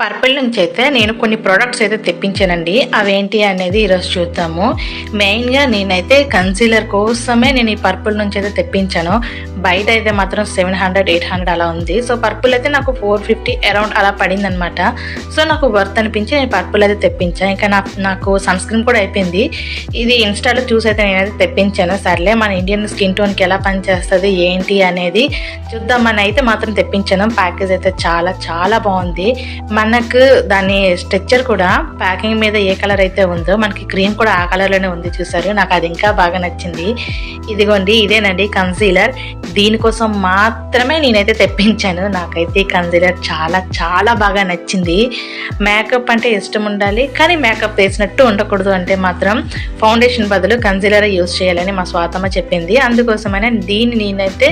Purple నుంచి అయితే నేను కొన్ని ప్రోడక్ట్స్ అయితే తెప్పించానండి. అవేంటి అనేది ఈరోజు చూద్దాము. మెయిన్గా నేనైతే కన్సీలర్ కోసమే నేను ఈ పర్పుల్ నుంచి అయితే తెప్పించాను. బయట అయితే మాత్రం 700-800 అలా ఉంది. సో పర్పుల్ అయితే నాకు 450 అరౌండ్ అలా పడింది అనమాట. సో నాకు వర్త్ అనిపించి నేను పర్పుల్ అయితే తెప్పించాను. ఇంకా నాకు సన్ స్క్రీన్ కూడా అయిపోయింది. ఇది ఇన్స్టాలో చూసి అయితే నేనైతే తెప్పించాను. సర్లే మన ఇండియన్ స్కిన్ టోన్కి ఎలా పనిచేస్తుంది ఏంటి అనేది చూద్దామని అయితే మాత్రం తెప్పించాను. ప్యాకేజ్ అయితే చాలా చాలా బాగుంది. మనకు దాని స్ట్రక్చర్ కూడా ప్యాకింగ్ మీద ఏ కలర్ అయితే ఉందో మనకి క్రీమ్ కూడా ఆ కలర్లోనే ఉంది. చూసారు, నాకు అది ఇంకా బాగా నచ్చింది. ఇదిగోండి, ఇదేనండి కన్సీలర్. దీనికోసం మాత్రమే నేనైతే తెప్పించాను. నాకైతే ఈ కన్సీలర్ చాలా చాలా బాగా నచ్చింది. మేకప్ అంటే ఇష్టం ఉండాలి, కానీ మేకప్ వేసినట్టు ఉండకూడదు అంటే మాత్రం ఫౌండేషన్ బదులు కన్సీలర్ యూజ్ చేయాలని మా స్వాతమ్మ చెప్పింది. అందుకోసమైనా దీన్ని నేనైతే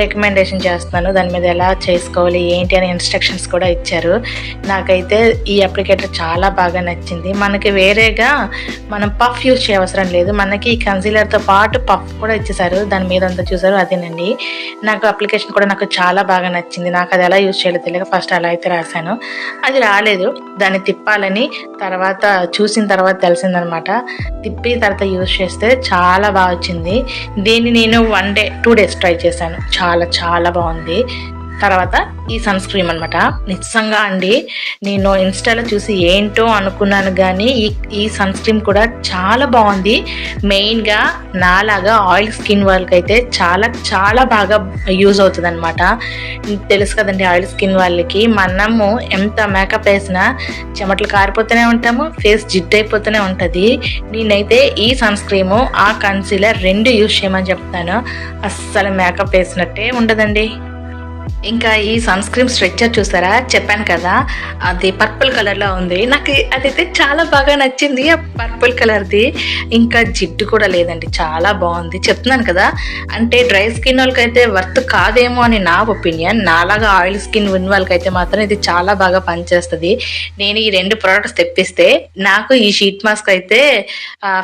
రికమెండేషన్ చేస్తున్నాను. దాని మీద ఎలా చేసుకోవాలి ఏంటి అనే ఇన్స్ట్రక్షన్స్ కూడా ఇచ్చారు. నాకైతే ఈ అప్లికేటర్ చాలా బాగా నచ్చింది. మనకి వేరేగా మనం పఫ్ యూజ్ చేయవసరం లేదు. మనకి ఈ కన్సీలర్తో పాటు పఫ్ కూడా ఇచ్చేసారు. దాని మీద అంతా చూసారు, అదేనండి. నాకు అప్లికేషన్ కూడా నాకు చాలా బాగా నచ్చింది. నాకు అది ఎలా యూజ్ చేయాలో తెలియక ఫస్ట్ అలా అయితే రాశాను. అది రాలేదు, దాన్ని తిప్పాలని తర్వాత చూసిన తర్వాత తెలిసిందనమాట. తిప్పి తర్వాత యూజ్ చేస్తే చాలా బాగా వచ్చింది. దీన్ని నేను 1 డే 2 డేస్ ట్రై చేశాను. చాలా చాలా బాగుంది. తర్వాత ఈ సన్ స్క్రీన్ అనమాట. నిజంగా అండి, నేను ఇన్స్టాలో చూసి ఏంటో అనుకున్నాను, కానీ ఈ సన్ స్క్రీన్ కూడా చాలా బాగుంది. మెయిన్గా నాలాగా ఆయిల్ స్కిన్ వాళ్ళకి అయితే చాలా చాలా బాగా యూజ్ అవుతుంది అనమాట. తెలుసు కదండి, ఆయిల్ స్కిన్ వాళ్ళకి మనము ఎంత మేకప్ వేసినా చెమటలు కారిపోతూనే ఉంటాము, ఫేస్ జిడ్ అయిపోతూనే ఉంటుంది. నేనైతే ఈ సన్ స్క్రీన్ ఆ కన్సీలర్ 2 యూజ్ చేయమని చెప్తాను. అస్సలు మేకప్ వేసినట్టే ఉండదండి. ఇంకా ఈ సన్ స్క్రీన్ స్ట్రక్చర్ చూసారా, చెప్పాను కదా అది పర్పుల్ కలర్లో ఉంది. నాకు అదైతే చాలా బాగా నచ్చింది, ఆ పర్పుల్ కలర్ది. ఇంకా జిడ్డు కూడా లేదండి, చాలా బాగుంది. చెప్తున్నాను కదా, అంటే డ్రై స్కిన్ వాళ్ళకైతే వర్త్ కాదేమో అని నా ఒపీనియన్. నాలాగా ఆయిల్ స్కిన్ ఉన్న వాళ్ళకైతే మాత్రం ఇది చాలా బాగా పనిచేస్తుంది. నేను ఈ 2 ప్రోడక్ట్స్ తెప్పిస్తే నాకు ఈ షీట్ మాస్క్ అయితే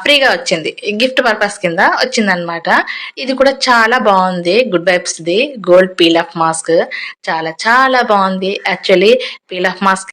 ఫ్రీగా వచ్చింది, గిఫ్ట్ పర్పస్ కింద వచ్చిందనమాట. ఇది కూడా చాలా బాగుంది. గుడ్ వైబ్స్ది గోల్డ్ పీల్ ఆఫ్ మాస్క్ చాలా చాలా బాగుంది. Actually peel off mask